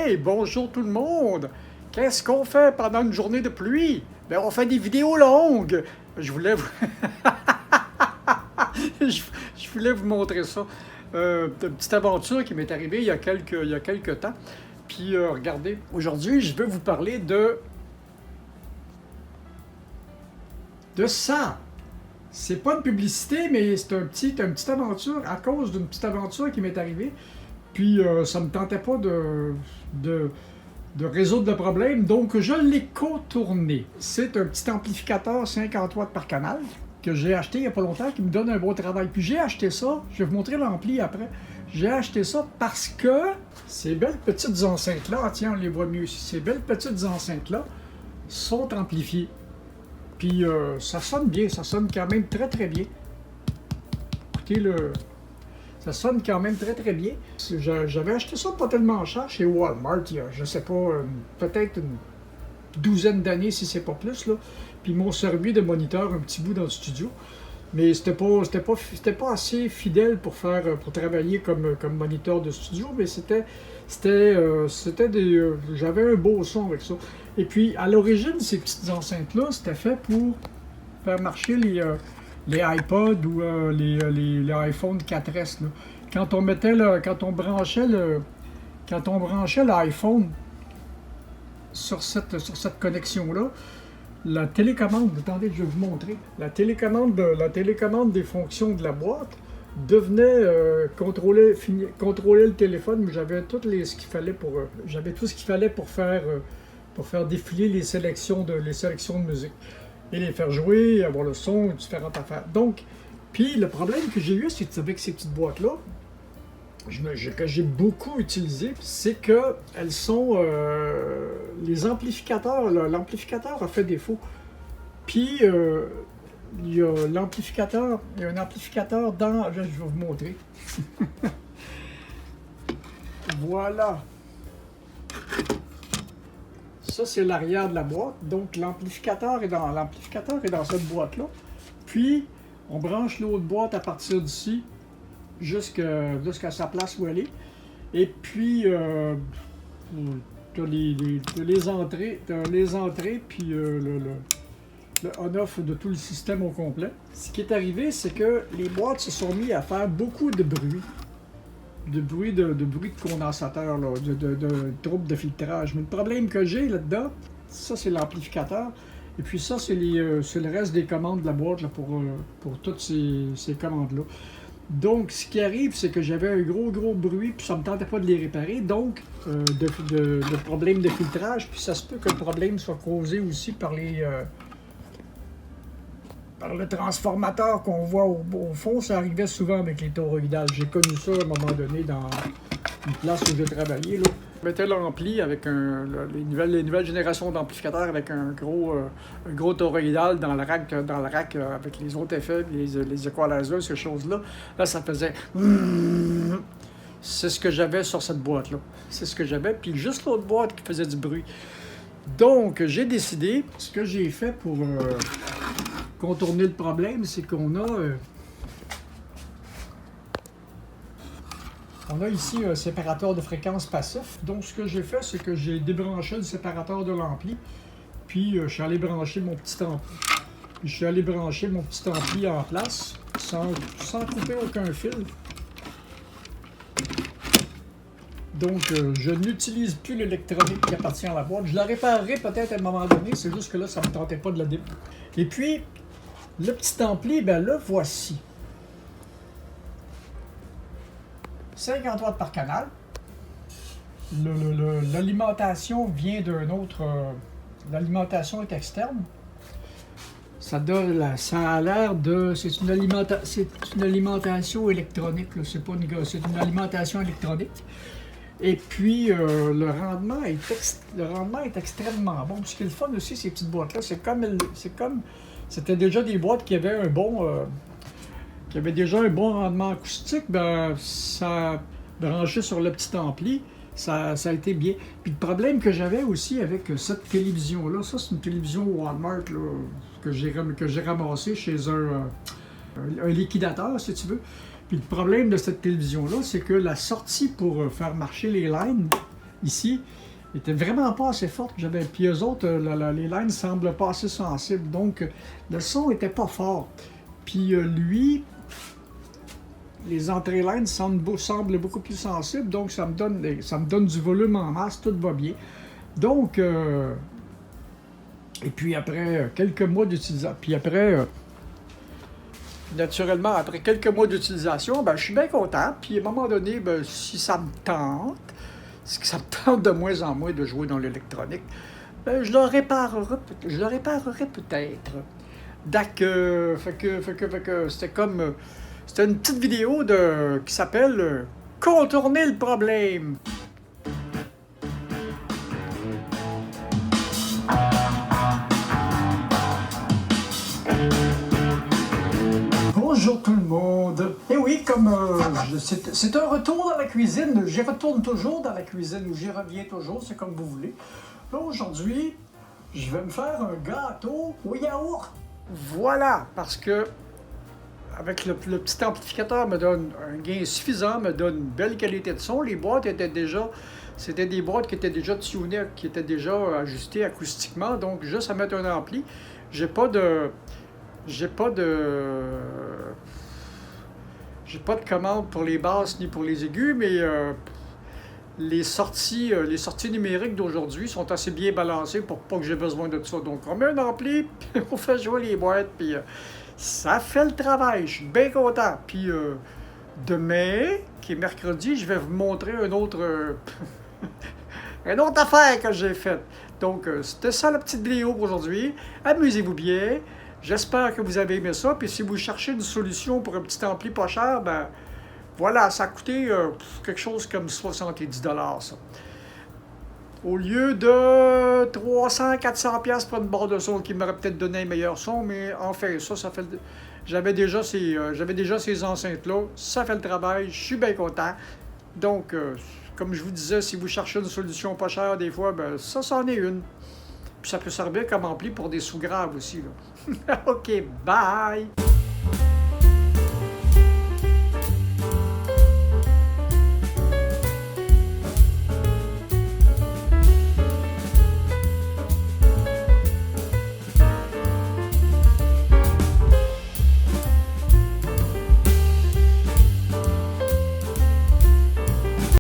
Hey, bonjour tout le monde! Qu'est-ce qu'on fait pendant une journée de pluie? Ben, on fait des vidéos longues! Je voulais vous... je voulais vous montrer ça. Une petite aventure qui m'est arrivée il y a quelques temps. Puis, regardez, aujourd'hui, je veux vous parler de ça. C'est pas une publicité, mais c'est une petite aventure à cause d'une petite aventure qui m'est arrivée. Puis ça me tentait pas de résoudre le problème, donc je l'ai contourné. C'est un petit amplificateur 50 watts par canal que j'ai acheté il n'y a pas longtemps, qui me donne un bon travail. Puis j'ai acheté ça, je vais vous montrer l'ampli après. J'ai acheté ça parce que ces belles petites enceintes-là, tiens, on les voit mieux ici, ces belles petites enceintes-là sont amplifiées. Puis ça sonne bien, ça sonne quand même très très bien. Écoutez ça sonne quand même très très bien. J'avais acheté ça pas tellement cher chez Walmart il y a, je sais pas, peut-être une douzaine d'années si c'est pas plus là. Puis ils m'ont servi de moniteur un petit bout dans le studio. Mais c'était pas assez fidèle pour travailler comme moniteur de studio, mais j'avais un beau son avec ça. Et puis à l'origine, ces petites enceintes-là, c'était fait pour faire marcher les iPods ou les iPhone 4S. Là. Quand on branchait l'iPhone sur cette connexion-là, la télécommande, attendez, je vais vous montrer, la télécommande des fonctions de la boîte devenait contrôler le téléphone, mais j'avais tout ce qu'il fallait pour faire défiler les sélections de musique et les faire jouer, avoir le son, différentes affaires. Donc, puis le problème que j'ai eu avec ces petites boîtes-là, que j'ai beaucoup utilisé, c'est que elles sont les amplificateurs, l'amplificateur a fait défaut. Puis il y a un amplificateur dans, je vais vous montrer. Voilà. Ça c'est l'arrière de la boîte, donc l'amplificateur est dans cette boîte-là. Puis on branche l'autre boîte à partir d'ici jusqu'à sa place où elle est. Et puis, tu as les entrées, puis le on-off de tout le système au complet. Ce qui est arrivé, c'est que les boîtes se sont mis à faire beaucoup de bruit. De bruit de condensateur, là, de troubles de filtrage. Mais le problème que j'ai là-dedans, ça c'est l'amplificateur. Et puis ça, c'est le reste des commandes de la boîte là, pour toutes ces commandes-là. Donc, ce qui arrive, c'est que j'avais un gros bruit, puis ça ne me tentait pas de les réparer. Donc, de problème de filtrage, puis ça se peut que le problème soit causé aussi par le transformateur qu'on voit au fond. Ça arrivait souvent avec les toroïdales. J'ai connu ça à un moment donné dans une place où j'ai travaillé, là. Je mettais l'ampli avec les nouvelles générations d'amplificateurs avec un gros toroïdal dans le rack avec les autres effets, les equalizers, ces choses-là. Là, ça faisait... C'est ce que j'avais sur cette boîte-là. C'est ce que j'avais, puis juste l'autre boîte qui faisait du bruit. Donc, j'ai décidé, ce que j'ai fait pour contourner le problème, c'est qu'on a... On a ici un séparateur de fréquence passif. Donc, ce que j'ai fait, c'est que j'ai débranché le séparateur de l'ampli. Puis, je suis allé brancher mon petit ampli. En place, sans couper aucun fil. Donc, je n'utilise plus l'électronique qui appartient à la boîte. Je la réparerai peut-être à un moment donné. C'est juste que là, ça ne me tentait pas de la démonter. Et puis, le petit ampli, ben le voici. 50 watts par canal. L'alimentation vient d'un autre... l'alimentation est externe. Ça a l'air de... C'est une alimentation électronique. C'est une alimentation électronique. Et puis, le rendement est extrêmement bon. Ce qui est le fun aussi, ces petites boîtes-là, c'était déjà des boîtes qui avaient déjà un bon rendement acoustique, ben ça branché sur le petit ampli, ça a été bien. Puis le problème que j'avais aussi avec cette télévision-là, ça c'est une télévision Walmart là, que j'ai ramassée chez un liquidateur, si tu veux. Puis le problème de cette télévision-là, c'est que la sortie pour faire marcher les lines ici était vraiment pas assez forte. Puis eux autres, les lines semblent pas assez sensibles. Donc, le son était pas fort. Puis lui, les entrées lines semblent beaucoup plus sensibles. Donc, ça me donne du volume en masse. Tout va bien. Donc, et puis après quelques mois d'utilisation, puis après, naturellement, après quelques mois d'utilisation, ben, je suis bien content. Puis à un moment donné, ben, si ça me tente, si ça me tente de moins en moins de jouer dans l'électronique, ben, je le réparerai peut-être. Donc, fait que c'était comme, c'était une petite vidéo qui s'appelle Contourner le problème. Bonjour tout le monde. Et oui, comme c'est un retour dans la cuisine, j'y retourne toujours dans la cuisine ou j'y reviens toujours, c'est comme vous voulez. Là, aujourd'hui, je vais me faire un gâteau au yaourt. Voilà, parce que avec le petit amplificateur me donne un gain suffisant, me donne une belle qualité de son. Les boîtes c'était des boîtes qui étaient déjà tunées, qui étaient déjà ajustées acoustiquement, donc juste à mettre un ampli. J'ai pas de commande pour les basses ni pour les aigus, mais les sorties numériques d'aujourd'hui sont assez bien balancées pour pas que j'ai besoin de ça. Donc on met un ampli, puis on fait jouer les boîtes, puis ça fait le travail. Je suis bien content. Puis demain, qui est mercredi, je vais vous montrer une autre affaire que j'ai faite. Donc c'était ça la petite vidéo pour aujourd'hui. Amusez-vous bien. J'espère que vous avez aimé ça. Puis si vous cherchez une solution pour un petit ampli pas cher, ben voilà, ça a coûté quelque chose comme 70 $, ça. Au lieu de 300-400$ pour une barre de son qui m'aurait peut-être donné un meilleur son, mais enfin, ça fait... J'avais déjà ces enceintes-là, ça fait le travail, je suis bien content. Donc, comme je vous disais, si vous cherchez une solution pas chère, des fois, ben ça, c'en est une. Puis ça peut servir comme ampli pour des sous-graves aussi, là. OK, bye!